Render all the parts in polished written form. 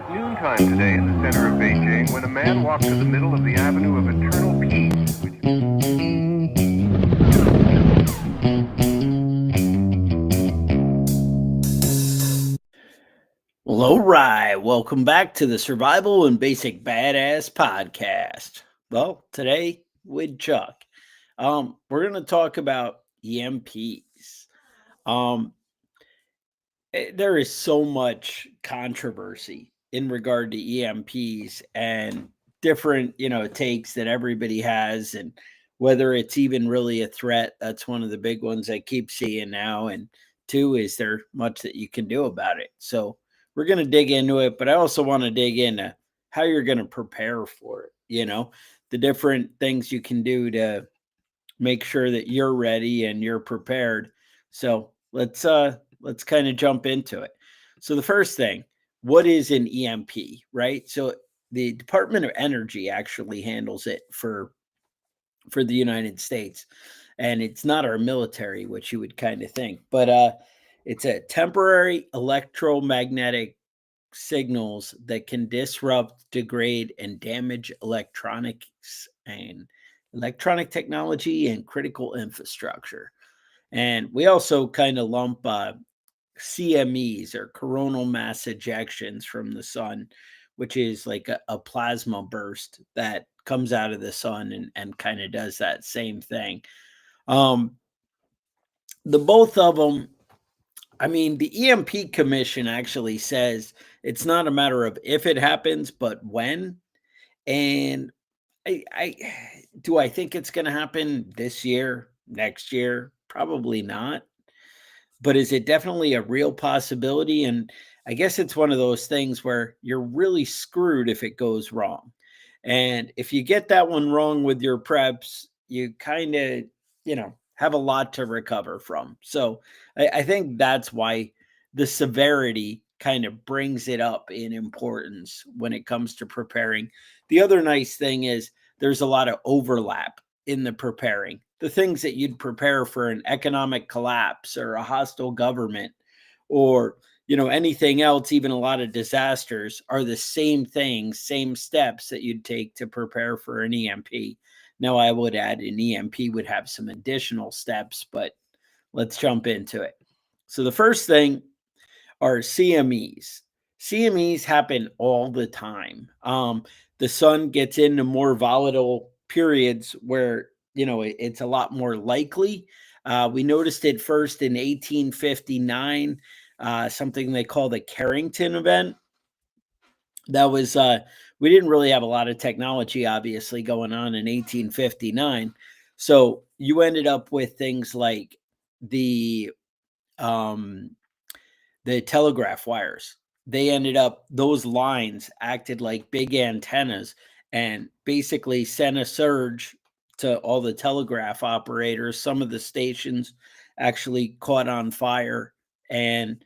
was noontime today in the center of Beijing when a man walked to the middle of the Avenue of Eternal Peace, Well, all right. Welcome back to the Survival and Basic Badass podcast. Well, today with Chuck, we're going to talk about EMPs. Um, there is so much controversy in regard to EMPs and different, takes that everybody has, and whether it's even really a threat. That's one of the big ones I keep seeing now. And two, is there much that you can do about it? So we're going to dig into it, but I also want to dig into how you're going to prepare for it. The different things you can do to make sure that you're ready and you're prepared. So let's kind of jump into it. So the first thing, what is an EMP, right? So the Department of Energy actually handles it for the United States, and it's not our military, which you would kind of think, but it's a temporary electromagnetic signals that can disrupt, degrade, and damage electronics and electronic technology and critical infrastructure. And we also kind of lump CMEs, or coronal mass ejections from the sun, which is like a plasma burst that comes out of the sun and kind of does that same thing. Um, the both of them, I mean, the EMP Commission actually says it's not a matter of if it happens, but when. And I do I think it's going to happen this year, next year? Probably not. But is it definitely a real possibility? And I guess it's one of those things where you're really screwed if it goes wrong. And if you get that one wrong with your preps, you kind of, have a lot to recover from. So I think that's why the severity kind of brings it up in importance when it comes to preparing. The other nice thing is there's a lot of overlap in the preparing. The things that you'd prepare for an economic collapse or a hostile government or anything else, even a lot of disasters, are the same things, same steps that you'd take to prepare for an EMP. Now, I would add an EMP would have some additional steps, but let's jump into it. So the first thing are CMEs. CMEs happen all the time. The sun gets into more volatile periods where it's a lot more likely. We noticed it first in 1859, something they call the Carrington event. That was we didn't really have a lot of technology, obviously, going on in 1859. So you ended up with things like the um, the telegraph wires. They ended up, those lines acted like big antennas and basically sent a surge to all the telegraph operators. Some of the stations actually caught on fire and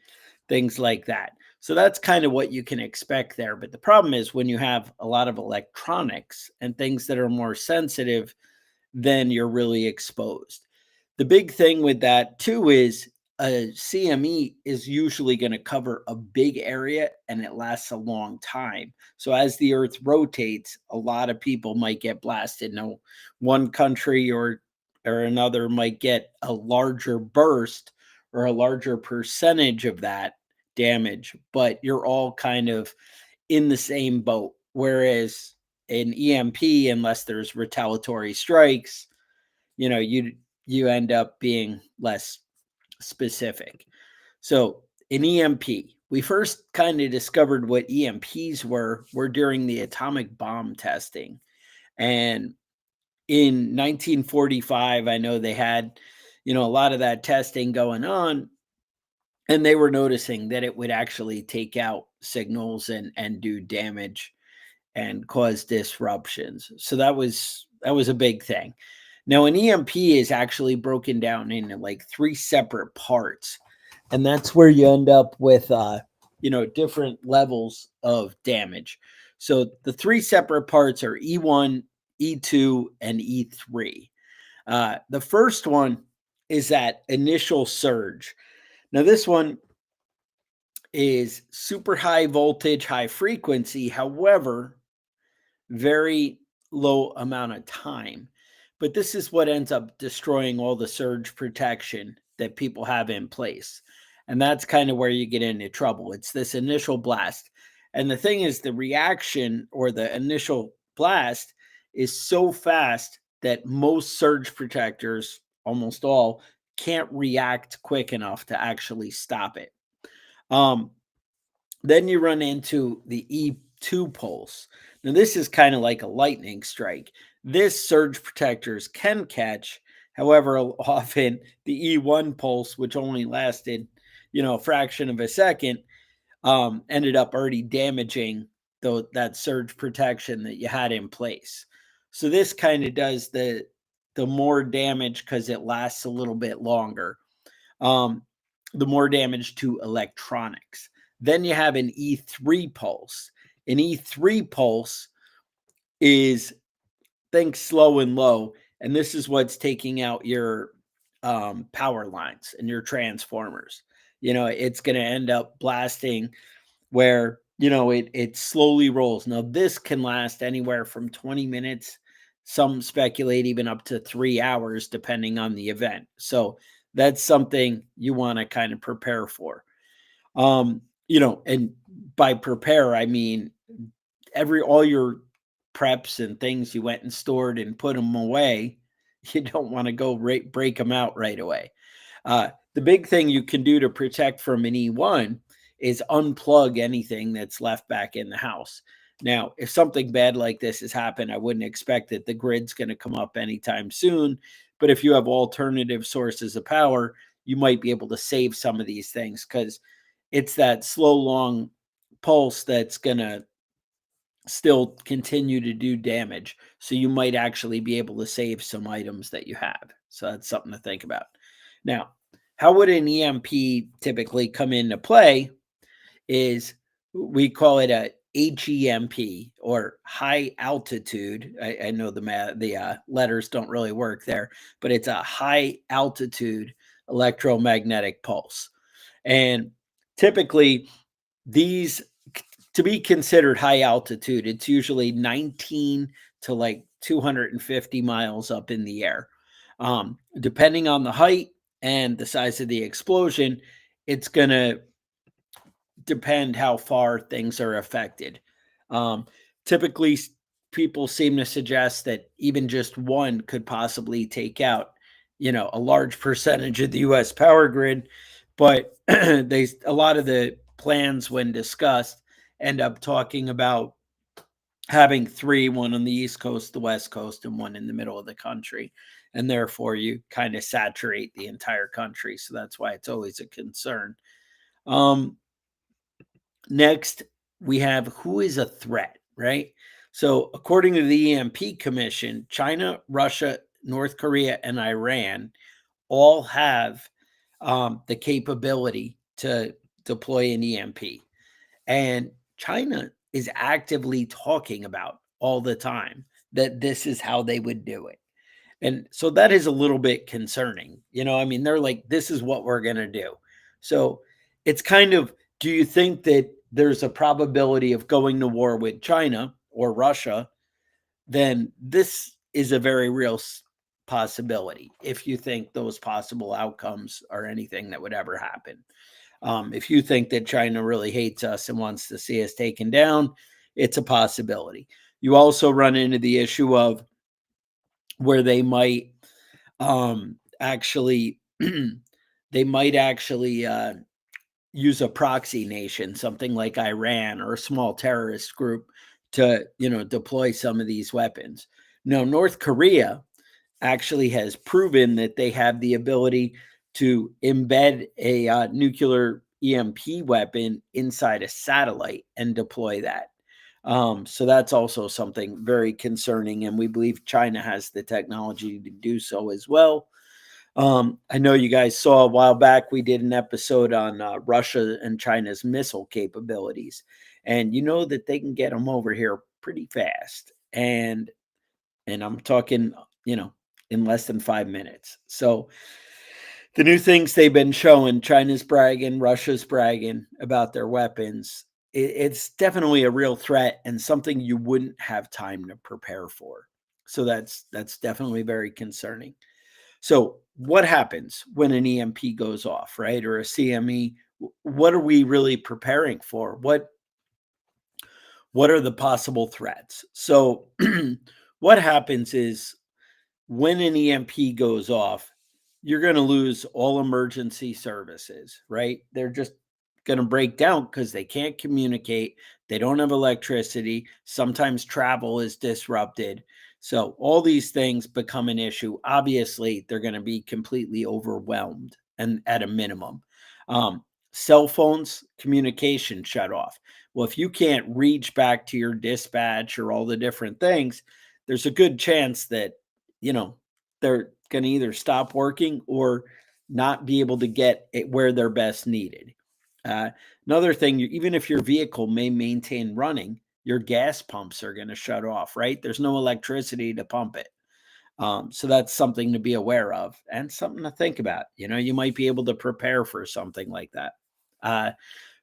things like that. So that's kind of what you can expect there. But the problem is when you have a lot of electronics and things that are more sensitive, then you're really exposed. The big thing with that too is a CME is usually going to cover a big area and it lasts a long time. So as the earth rotates, a lot of people might get blasted. No, one country or another might get a larger burst or a larger percentage of that damage, but you're all kind of in the same boat. Whereas an EMP, unless there's retaliatory strikes, you end up being less specific. So in EMP, we first kind of discovered what EMPs were during the atomic bomb testing. And in 1945, I know they had, a lot of that testing going on, and they were noticing that it would actually take out signals and do damage and cause disruptions. So that was a big thing. Now, an EMP is actually broken down into like three separate parts, and that's where you end up with different levels of damage. So the three separate parts are E1, E2, and E3. The first one is that initial surge. Now, this one is super high voltage, high frequency. However, very low amount of time. But this is what ends up destroying all the surge protection that people have in place. And that's kind of where you get into trouble. It's this initial blast. And the thing is, the reaction or the initial blast is so fast that most surge protectors, almost all, can't react quick enough to actually stop it. Um, then you run into the E2 pulse. Now, this is kind of like a lightning strike. This surge protectors can catch. However, often the E1 pulse, which only lasted, a fraction of a second, ended up already damaging that surge protection that you had in place. So this kind of does the more damage because it lasts a little bit longer. Um, the more damage to electronics. Then you have an E3 pulse. An E3 pulse is, think slow and low, and this is what's taking out your power lines and your transformers. It's going to end up blasting where it slowly rolls. Now this can last anywhere from 20 minutes, some speculate even up to 3 hours depending on the event. So that's something you want to kind of prepare for. And by prepare I mean all your preps and things you went and stored and put them away. You don't want to go break them out right away. The big thing you can do to protect from an E1 is unplug anything that's left back in the house. Now, if something bad like this has happened, I wouldn't expect that the grid's going to come up anytime soon. But if you have alternative sources of power, you might be able to save some of these things because it's that slow, long pulse that's going to still continue to do damage. So you might actually be able to save some items that you have. So that's something to think about. Now, how would an EMP typically come into play is we call it a HEMP or high altitude. I know the letters don't really work there, but it's a high altitude electromagnetic pulse. And typically these, to be considered high altitude, it's usually 19 to like 250 miles up in the air. Depending on the height and the size of the explosion, it's going to depend how far things are affected. Typically, people seem to suggest that even just one could possibly take out, a large percentage of the U.S. power grid. But a lot of the plans, when discussed, end up talking about having three, one on the East Coast, the West Coast, and one in the middle of the country. And therefore, you kind of saturate the entire country. So that's why it's always a concern. Next, we have who is a threat, right? So, according to the EMP Commission, China, Russia, North Korea, and Iran all have the capability to deploy an EMP. And China is actively talking about all the time that this is how they would do it. And so that is a little bit concerning. They're like, this is what we're going to do. So it's kind of, do you think that there's a probability of going to war with China or Russia? Then this is a very real possibility if you think those possible outcomes are anything that would ever happen. If you think that China really hates us and wants to see us taken down, it's a possibility. You also run into the issue of where they might actually use a proxy nation, something like Iran or a small terrorist group, to deploy some of these weapons. Now, North Korea actually has proven that they have the ability to embed a nuclear EMP weapon inside a satellite and deploy that. So that's also something very concerning, and we believe China has the technology to do so as well. I know you guys saw a while back we did an episode on Russia and China's missile capabilities, and you know that they can get them over here pretty fast, and I'm talking, in less than 5 minutes. So The new things they've been showing, China's bragging, Russia's bragging about their weapons. It's definitely a real threat and something you wouldn't have time to prepare for. So that's definitely very concerning. So what happens when an EMP goes off, right? Or a CME? What are we really preparing for? What are the possible threats? So what happens is when an EMP goes off, you're going to lose all emergency services, right? They're just going to break down because they can't communicate. They don't have electricity. Sometimes travel is disrupted. So all these things become an issue. Obviously, they're going to be completely overwhelmed and at a minimum. Cell phones, communication shut off. Well, if you can't reach back to your dispatch or all the different things, there's a good chance that, you know, they're going to either stop working or not be able to get it where they're best needed. Uh, Another thing, even if your vehicle may maintain running, your gas pumps are going to shut off, right? There's no electricity to pump it. So that's something to be aware of and something to think about. You might be able to prepare for something like that. Uh,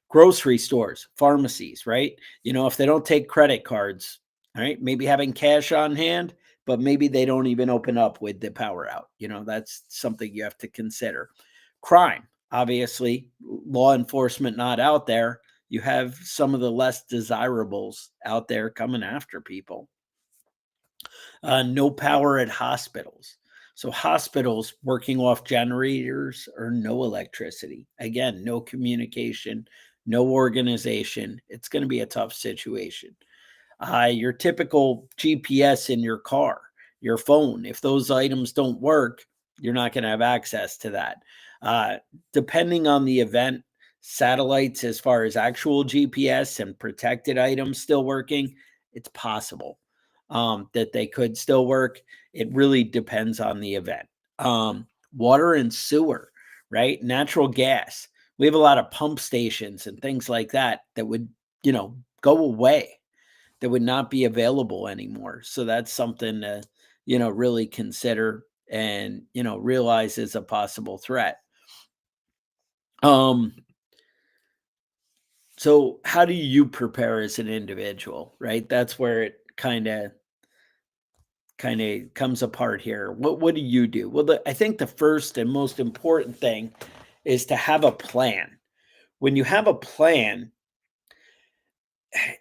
Grocery stores, pharmacies, right? If they don't take credit cards, all right, maybe having cash on hand, but maybe they don't even open up with the power out. That's something you have to consider. Crime, obviously, law enforcement not out there. You have some of the less desirables out there coming after people. No power at hospitals. So hospitals working off generators or no electricity. Again, no communication, no organization. It's going to be a tough situation. Your typical GPS in your car, your phone, if those items don't work, you're not going to have access to that. Uh, Depending on the event, satellites, as far as actual GPS and protected items still working, it's possible that they could still work. It really depends on the event. Water and sewer, right? Natural gas. We have a lot of pump stations and things like that would, go away, that would not be available anymore. So that's something to, really consider and, realize is a possible threat. Um, so how do you prepare as an individual, right? That's where it kind of comes apart here. What do you do? Well, I think the first and most important thing is to have a plan. When you have a plan,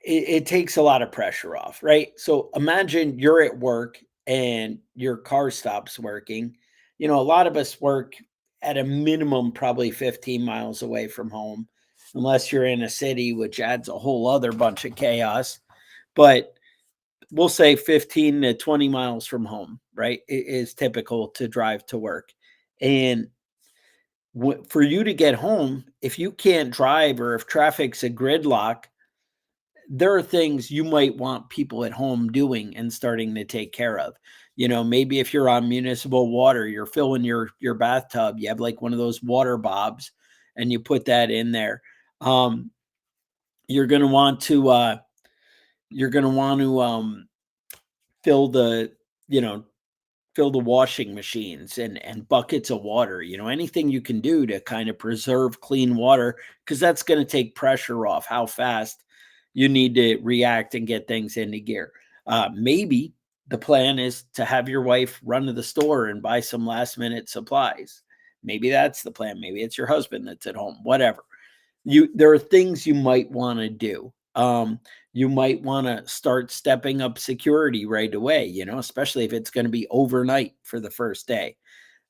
it takes a lot of pressure off, right? So imagine you're at work and your car stops working. A lot of us work at a minimum probably 15 miles away from home, unless you're in a city, which adds a whole other bunch of chaos. But we'll say 15 to 20 miles from home, right? It is typical to drive to work. And for you to get home, if you can't drive or if traffic's a gridlock, there are things you might want people at home doing and starting to take care of. Maybe if you're on municipal water, you're filling your bathtub, you have like one of those water bobs and you put that in there. Um, you're going to want to fill the you know fill the washing machines and buckets of water, anything you can do to kind of preserve clean water, because that's going to take pressure off how fast you need to react and get things into gear. Maybe the plan is to have your wife run to the store and buy some last minute supplies. Maybe that's the plan. Maybe it's your husband that's at home, whatever. There are things you might want to do. You might want to start stepping up security right away, especially if it's going to be overnight for the first day.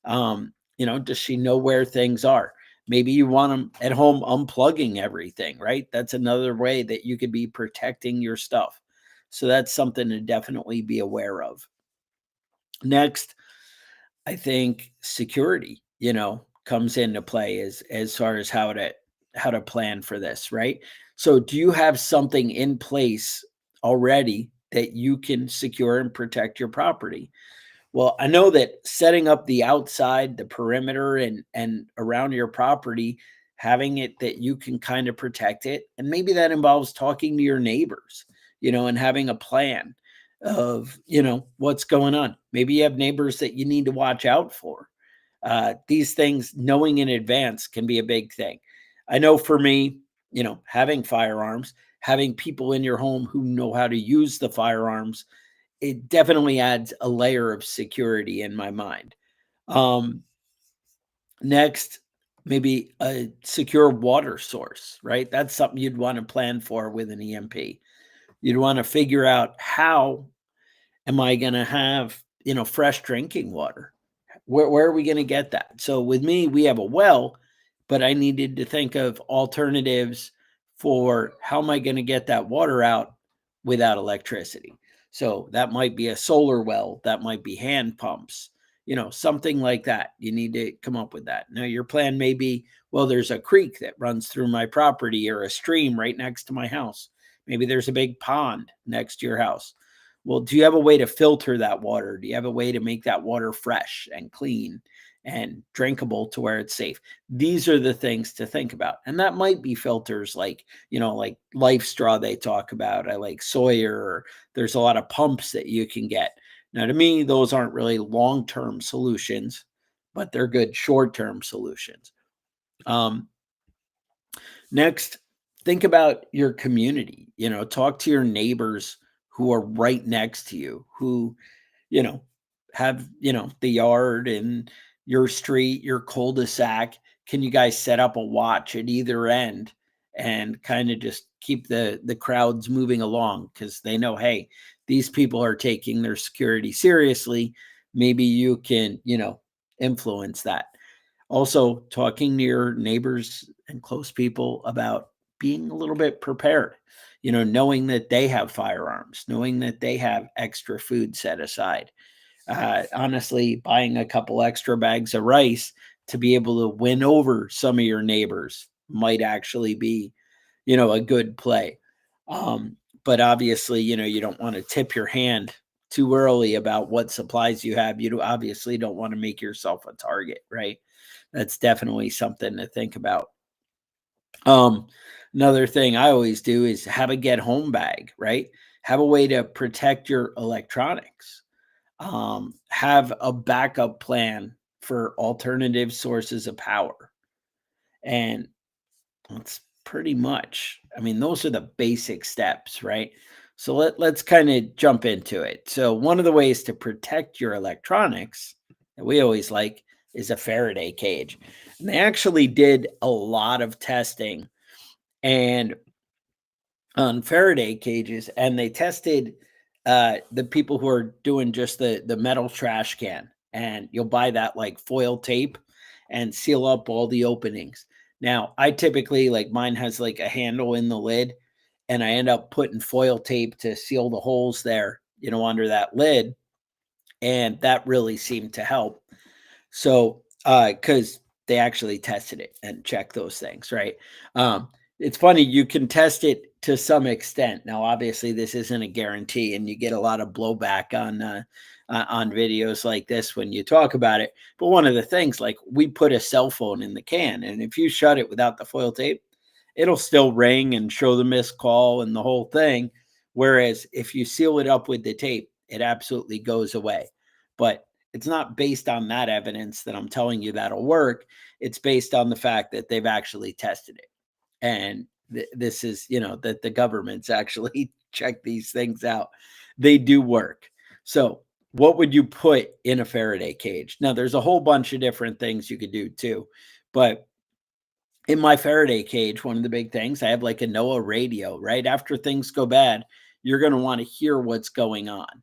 Does she know where things are? Maybe you want them at home unplugging everything, right? That's another way that you could be protecting your stuff. So that's something to definitely be aware of. Next, I think security, comes into play as far as how to plan for this, right? So do you have something in place already that you can secure and protect your property? Well, I know that setting up the outside, the perimeter and around your property, having it that you can kind of protect it, and maybe that involves talking to your neighbors, and having a plan of, what's going on. Maybe you have neighbors that you need to watch out for. These things, knowing in advance, can be a big thing. I know for me, having firearms, having people in your home who know how to use the firearms, it definitely adds a layer of security in my mind. Um, Next, maybe a secure water source, right? That's something you'd want to plan for with an EMP. You'd want to figure out, how am I going to have, fresh drinking water? Where are we going to get that? So with me, we have a well, but I needed to think of alternatives for how am I going to get that water out without electricity. So that might be a solar well, that might be hand pumps, something like that. You need to come up with that. Now, your plan may be, well, there's a creek that runs through my property or a stream right next to my house. Maybe there's a big pond next to your house. Well, do you have a way to filter that water? Do you have a way to make that water fresh and clean and drinkable to where it's safe? These are the things to think about. And that might be filters like, like Life Straw they talk about. I like Sawyer, or there's a lot of pumps that you can get. Now, to me, those aren't really long-term solutions, but they're good short-term solutions. Next, think about your community. Talk to your neighbors who are right next to you, who, you know, have, the yard and your street, your cul-de-sac. Can you guys set up a watch at either end and kind of just keep the crowds moving along? Because they know, hey, these people are taking their security seriously. Maybe you can, influence that. Also, talking to your neighbors and close people about being a little bit prepared, knowing that they have firearms, knowing that they have extra food set aside. Honestly, buying a couple extra bags of rice to be able to win over some of your neighbors might actually be, a good play. But obviously, you don't want to tip your hand too early about what supplies you have. Obviously don't want to make yourself a target, right? That's definitely something to think about. Um, Another thing I always do is have a get home bag, right? Have a way to protect your electronics. Have a backup plan for alternative sources of power. And that's pretty much, those are the basic steps, right? So let's kind of jump into it. So one of the ways to protect your electronics that we always like is a Faraday cage. And they actually did a lot of testing and on Faraday cages, and they tested the people who are doing just the metal trash can, and you'll buy that like foil tape and seal up all the openings. Now, I typically, like, mine has like a handle in the lid, and I end up putting foil tape to seal the holes there, under that lid, and that really seemed to help. So, because they actually tested it and checked those things, right? It's funny, you can test it to some extent. Now, obviously, this isn't a guarantee, and you get a lot of blowback on videos like this when you talk about it. But one of the things, like, we put a cell phone in the can, and if you shut it without the foil tape, it'll still ring and show the missed call and the whole thing. Whereas if you seal it up with the tape, it absolutely goes away. But it's not based on that evidence that I'm telling you that'll work. It's based on the fact that they've actually tested it. And this is, that the government's actually checked these things out. They do work. So, what would you put in a Faraday cage? Now, there's a whole bunch of different things you could do too. But in my Faraday cage, one of the big things, I have like a NOAA radio, right? After things go bad, you're going to want to hear what's going on.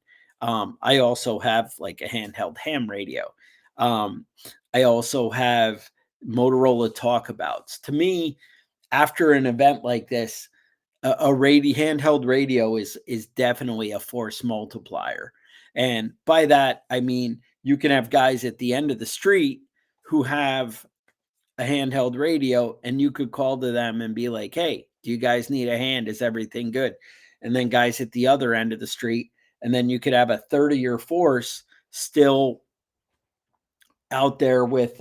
I also have like a handheld ham radio. Um, I also have Motorola talkabouts. To me, after an event like this, a handheld radio is definitely a force multiplier. And by that, I mean, you can have guys at the end of the street who have a handheld radio, and you could call to them and be like, hey, do you guys need a hand? Is everything good? And then guys at the other end of the street, and then you could have a third of your force still out there with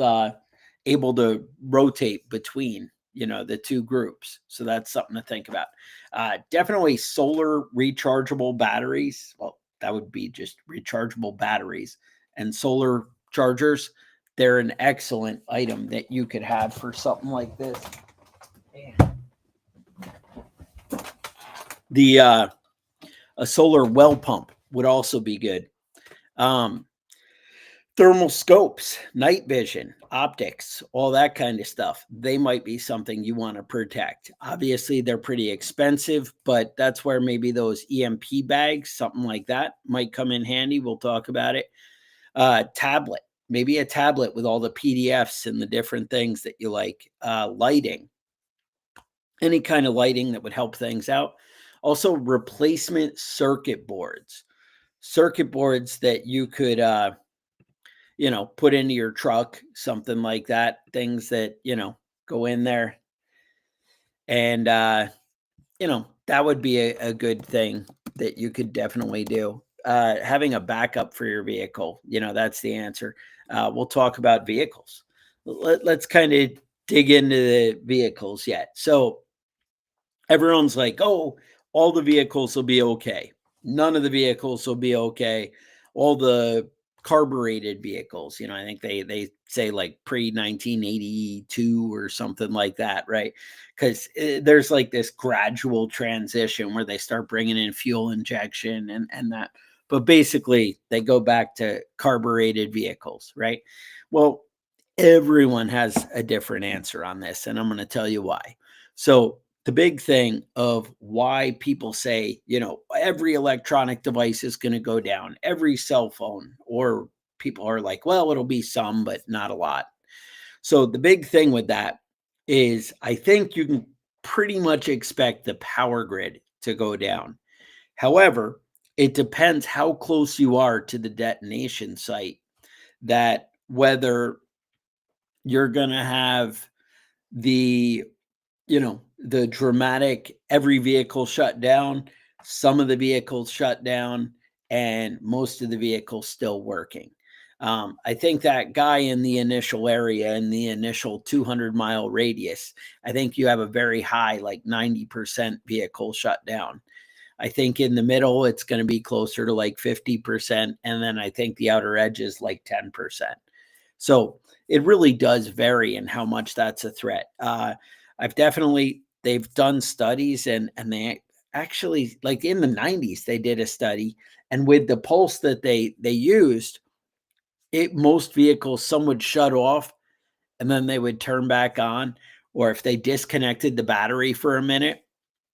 able to rotate between, the two groups. So that's something to think about. Definitely solar rechargeable batteries. Well, that would be just rechargeable batteries and solar chargers. they're an excellent item that you could have for something like this. The a solar well pump would also be good. Thermal scopes, night vision, optics, all that kind of stuff. They might be something you want to protect. Obviously, they're pretty expensive, but that's where maybe those EMP bags, something like that, might come in handy. We'll talk about it. Tablet, maybe a tablet with all the PDFs and the different things that you like. Lighting, any kind of lighting that would help things out. Also, replacement circuit boards that you could put into your truck, something like that, things that go in there. And that would be a good thing that you could definitely do. Having a backup for your vehicle, that's the answer. We'll talk about vehicles. Let's kind of dig into the vehicles yet. So everyone's like, oh, all the vehicles will be okay. None of the vehicles will be okay. All the carbureted vehicles, I think they say like pre 1982 or something like that, right? Because there's like this gradual transition where they start bringing in fuel injection and that. But basically, they go back to carbureted vehicles, right? Well, everyone has a different answer on this, and I'm going to tell you why. So the big thing of why people say, every electronic device is going to go down, every cell phone, or people are like, well, it'll be some, but not a lot. So the big thing with that is I think you can pretty much expect the power grid to go down. However, it depends how close you are to the detonation site, that whether you're going to have the the dramatic every vehicle shut down, some of the vehicles shut down, and most of the vehicles still working. I think that guy in the initial area, in the initial 200-mile radius, I think you have a very high, like 90% vehicle shut down. I think in the middle, it's going to be closer to like 50%. And then I think the outer edge is like 10%. So it really does vary in how much that's a threat. They've done studies and they actually, like in the 90s, they did a study, and with the pulse that they used, most vehicles, some would shut off and then they would turn back on, or if they disconnected the battery for a minute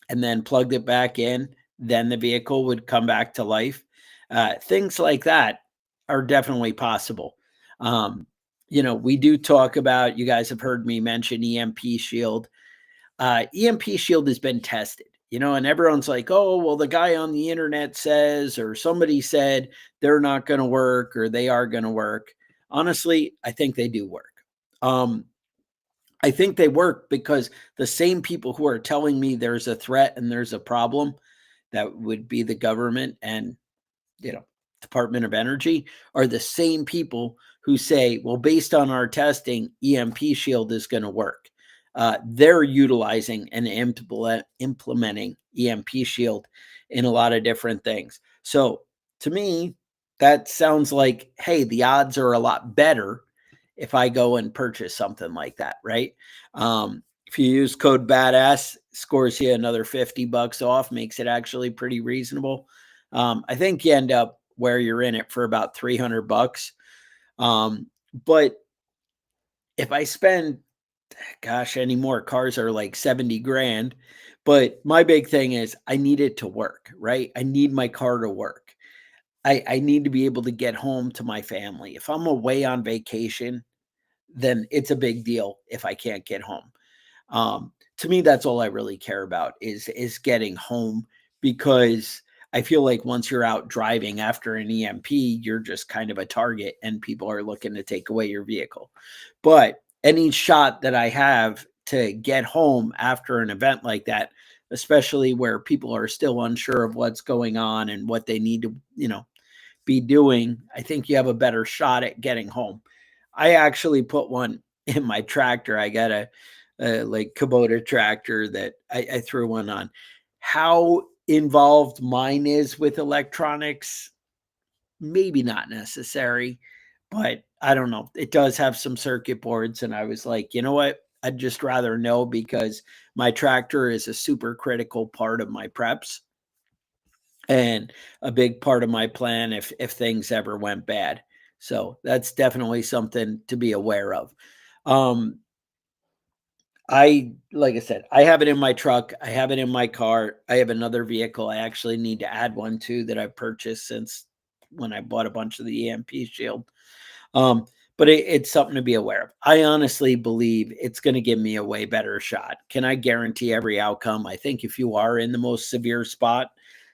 and then plugged it back in, then the vehicle would come back to life. Things like that are definitely possible. We do talk about, you guys have heard me mention EMP Shield. EMP Shield has been tested, and everyone's like, oh, well, the guy on the internet says, or somebody said they're not going to work or they are going to work. Honestly, I think they do work. I think they work because the same people who are telling me there's a threat and there's a problem, that would be the government and, Department of Energy, are the same people who say, well, based on our testing, EMP Shield is going to work. They're utilizing and implementing EMP Shield in a lot of different things. So to me, that sounds like, hey, the odds are a lot better if I go and purchase something like that, right? If you use code BADASS, scores you another $50 off, makes it actually pretty reasonable. I think you end up where you're in it for about $300. But if I spend, anymore cars are like 70 grand. But my big thing is I need it to work, right? I need my car to work. I need to be able to get home to my family. If I'm away on vacation, then it's a big deal if I can't get home. To me, that's all I really care about is getting home, because I feel like once you're out driving after an EMP, you're just kind of a target and people are looking to take away your vehicle. But any shot that I have to get home after an event like that, especially where people are still unsure of what's going on and what they need to, be doing, I think you have a better shot at getting home. I actually put one in my tractor. I got a like Kubota tractor that I threw one on. How involved mine is with electronics, maybe not necessary, but I don't know. It does have some circuit boards, and I was like, you know what? I'd just rather know because my tractor is a super critical part of my preps and a big part of my plan if things ever went bad. So that's definitely something to be aware of. Um, like I said, I have it in my truck. I have it in my car. I have another vehicle. I actually need to add one too that I've purchased since when I bought a bunch of the EMP shield. Um, but it's something to be aware of. I honestly believe it's going to give me a way better shot. Can I guarantee every outcome? I think if you are in the most severe spot,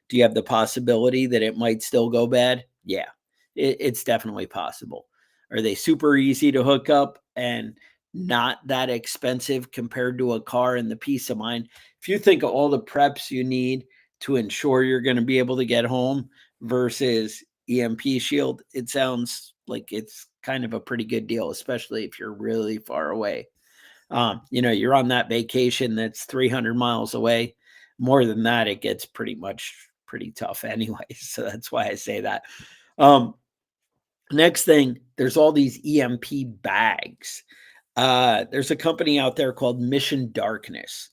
do you have the possibility that it might still go bad? Yeah, it's definitely possible. Are they super easy to hook up and not that expensive compared to a car and the peace of mind? If you think of all the preps you need to ensure you're going to be able to get home versus EMP shield, it sounds like it's kind of a pretty good deal, especially if you're really far away. You're on that vacation that's 300 miles away. More than that, it gets pretty tough anyway. So that's why I say that. Um, Next thing, there's all these EMP bags. There's a company out there called Mission Darkness,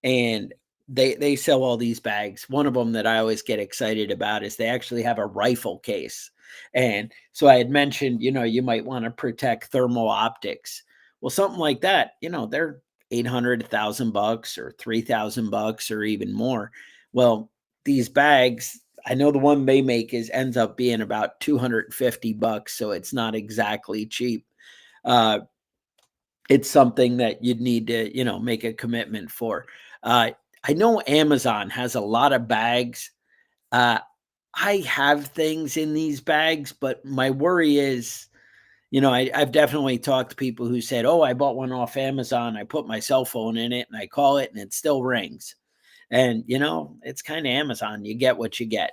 and they sell all these bags. One of them that I always get excited about is they actually have a rifle case. And so I had mentioned, you might want to protect thermal optics. Well, something like that, they're 800, $1,000 or $3,000 or even more. Well, these bags, I know the one they make ends up being about $250, so it's not exactly cheap. Uh, it's something that you'd need to, make a commitment for. Uh, I know Amazon has a lot of bags. Uh, I have things in these bags, but my worry is, I've definitely talked to people who said, "Oh, I bought one off Amazon. I put my cell phone in it and I call it and it still rings." And, it's kind of Amazon. You get what you get.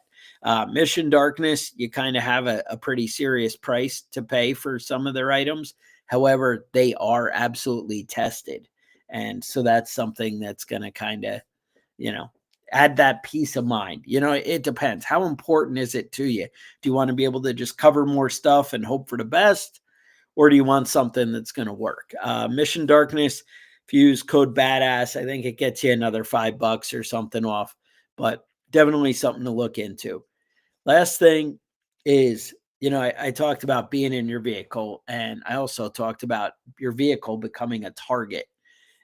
Mission Darkness, you kind of have a pretty serious price to pay for some of their items. However, they are absolutely tested. And so that's something that's going to kind of, you know, add that peace of mind. It depends. How important is it to you? Do you want to be able to just cover more stuff and hope for the best? Or do you want something that's going to work? Mission Darkness, if you use code badass, I think it gets you another $5 or something off, but definitely something to look into. Last thing is, I talked about being in your vehicle, and I also talked about your vehicle becoming a target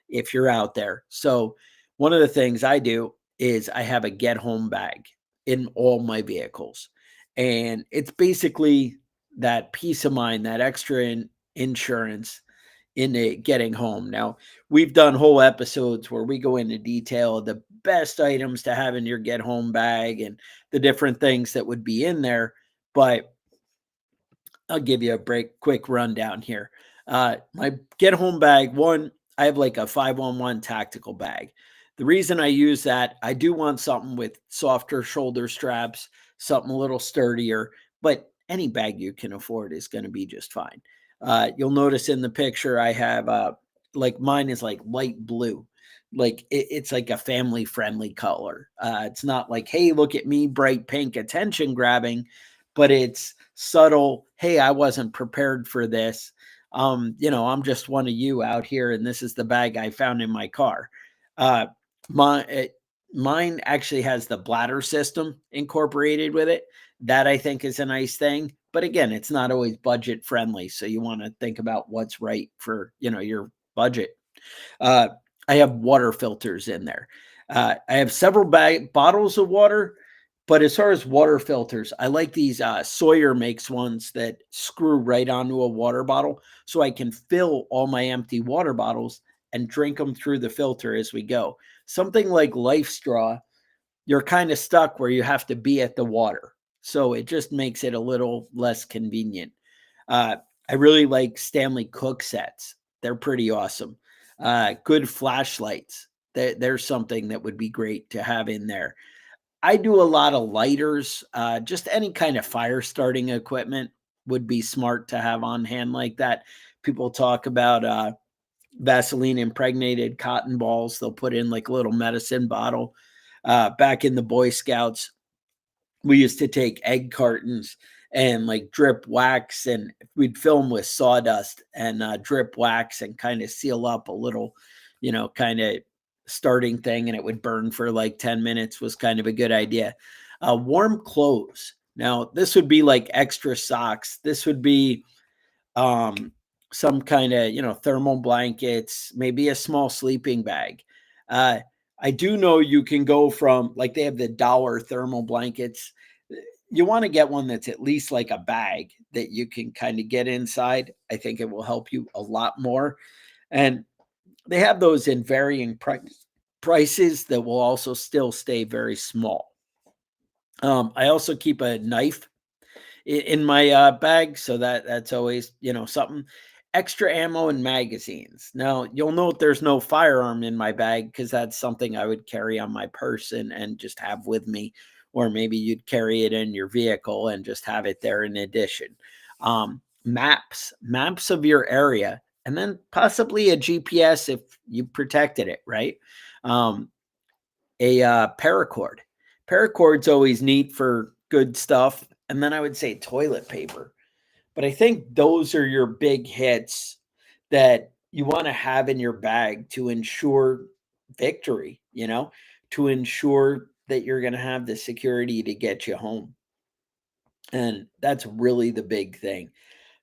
if you're out there. So one of the things I do is I have a get home bag in all my vehicles. And it's basically that peace of mind, that extra insurance in it getting home. Now, we've done whole episodes where we go into detail of the best items to have in your get home bag and the different things that would be in there. But I'll give you a quick rundown here. My get home bag, one, I have like a 511 tactical bag. The reason I use that, I do want something with softer shoulder straps, something a little sturdier, but any bag you can afford is going to be just fine. You'll notice in the picture I have like mine is like light blue. Like it's like a family friendly color. It's not like, hey, look at me, bright pink, attention grabbing, but it's subtle. Hey, I wasn't prepared for this. I'm just one of you out here, and this is the bag I found in my car. Uh, my Mine actually has the bladder system incorporated with it. That I think is a nice thing. But again, it's not always budget friendly, so you want to think about what's right for your budget. Uh, I have water filters in there. I have several bottles of water, but as far as water filters, I like these Sawyer makes ones that screw right onto a water bottle so I can fill all my empty water bottles and drink them through the filter as we go. Something like Life Straw, you're kind of stuck where you have to be at the water. So it just makes it a little less convenient. Uh, I really like Stanley Cook sets. They're pretty awesome. Good flashlights. There's something that would be great to have in there. I do a lot of lighters. Just any kind of fire starting equipment would be smart to have on hand like that. People talk about Vaseline impregnated cotton balls. They'll put in like a little medicine bottle. Back in the Boy Scouts, we used to take egg cartons and like drip wax, and we'd film with sawdust and drip wax and kind of seal up a little, kind of starting thing, and it would burn for like 10 minutes was kind of a good idea. Warm clothes. Now, this would be like extra socks. This would be um, some kind of, thermal blankets, maybe a small sleeping bag. Uh, I do know you can go from, like, they have the dollar thermal blankets. You want to get one that's at least like a bag that you can kind of get inside. I think it will help you a lot more. And they have those in varying prices that will also still stay very small. I also keep a knife in my bag, so that's always, something. Extra ammo and magazines. Now, you'll note there's no firearm in my bag because that's something I would carry on my person and just have with me, or maybe you'd carry it in your vehicle and just have it there in addition. Maps of your area, and then possibly a GPS if you protected it, right? Um, a paracord. Paracord's always neat for good stuff. And then I would say toilet paper. But I think those are your big hits that you want to have in your bag to ensure victory, to ensure that you're going to have the security to get you home. And that's really the big thing.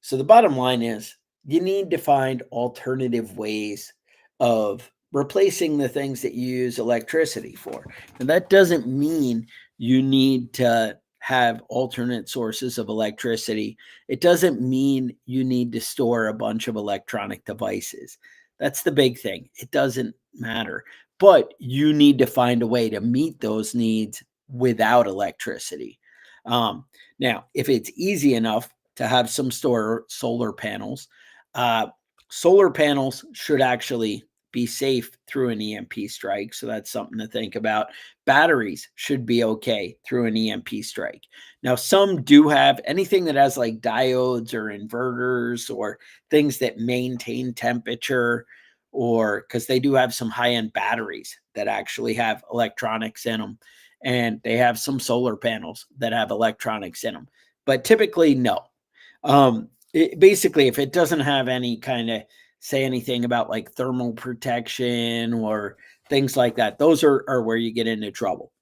So the bottom line is you need to find alternative ways of replacing the things that you use electricity for. And that doesn't mean you need to have alternate sources of electricity. It doesn't mean you need to store a bunch of electronic devices. That's the big thing. It doesn't matter. But you need to find a way to meet those needs without electricity. Now, if it's easy enough to have some solar panels, uh, solar panels should actually be safe through an EMP strike. So that's something to think about. Batteries should be okay through an EMP strike. Now, some do have anything that has like diodes or inverters or things that maintain temperature, or because they do have some high-end batteries that actually have electronics in them. And they have some solar panels that have electronics in them. But typically, no. Basically, if it doesn't have any kind of say anything about like thermal protection or things like that, those are where you get into trouble.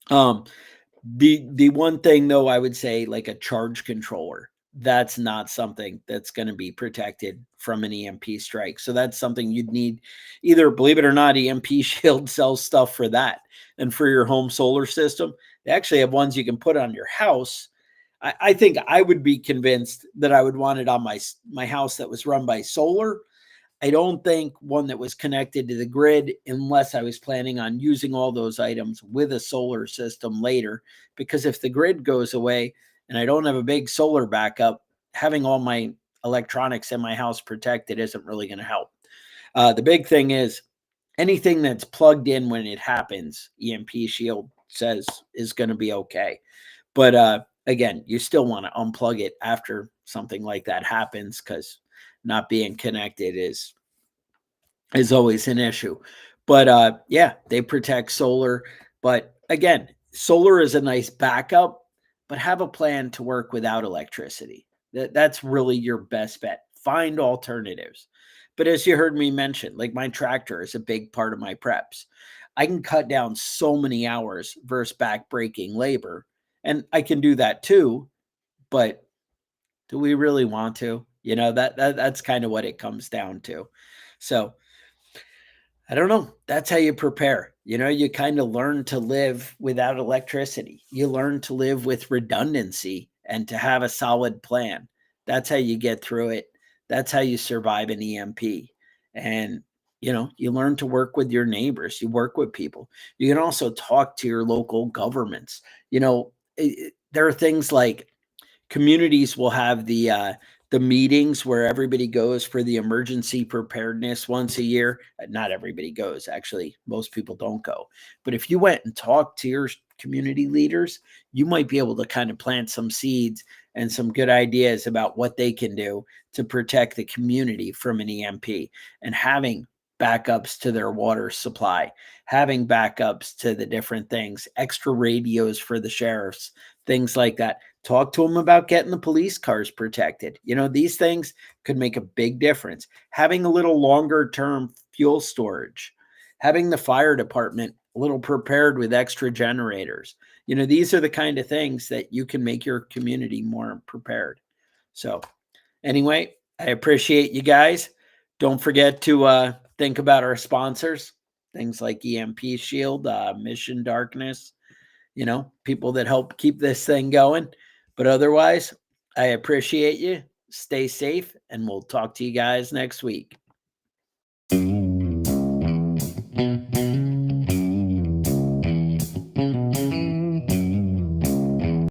The one thing though, I would say like a charge controller, that's not something that's going to be protected from an EMP strike. So that's something you'd need either, believe it or not, EMP Shield sells stuff for that. And for your home solar system, they actually have ones you can put on your house. I think I would be convinced that I would want it on my house that was run by solar. I don't think one that was connected to the grid, unless I was planning on using all those items with a solar system later. Because if the grid goes away and I don't have a big solar backup, having all my electronics in my house protected isn't really going to help. The big thing is anything that's plugged in when it happens, EMP Shield says is going to be okay. But again, you still want to unplug it after something like that happens, because not being connected is always an issue. But yeah, they protect solar. But again, solar is a nice backup, but have a plan to work without electricity. That's really your best bet. Find alternatives. But as you heard me mention, like my tractor is a big part of my preps. I can cut down so many hours versus back-breaking labor. And I can do that too, but do we really want to? That's kind of what it comes down to. So I don't know. That's how you prepare. You kind of learn to live without electricity. You learn to live with redundancy and to have a solid plan. That's how you get through it. That's how you survive an EMP. And, you learn to work with your neighbors. You work with people. You can also talk to your local governments. There are things like communities will have the meetings where everybody goes for the emergency preparedness once a year. Not everybody goes, actually. Most people don't go. But if you went and talked to your community leaders, you might be able to kind of plant some seeds and some good ideas about what they can do to protect the community from an EMP. And having backups to their water supply, having backups to the different things, extra radios for the sheriffs, things like that. Talk to them about getting the police cars protected. These things could make a big difference. Having a little longer term fuel storage, having the fire department a little prepared with extra generators. These are the kind of things that you can make your community more prepared. So anyway, I appreciate you guys. Don't forget to think about our sponsors, things like EMP Shield, Mission Darkness, people that help keep this thing going. But otherwise, I appreciate you. Stay safe, and we'll talk to you guys next week.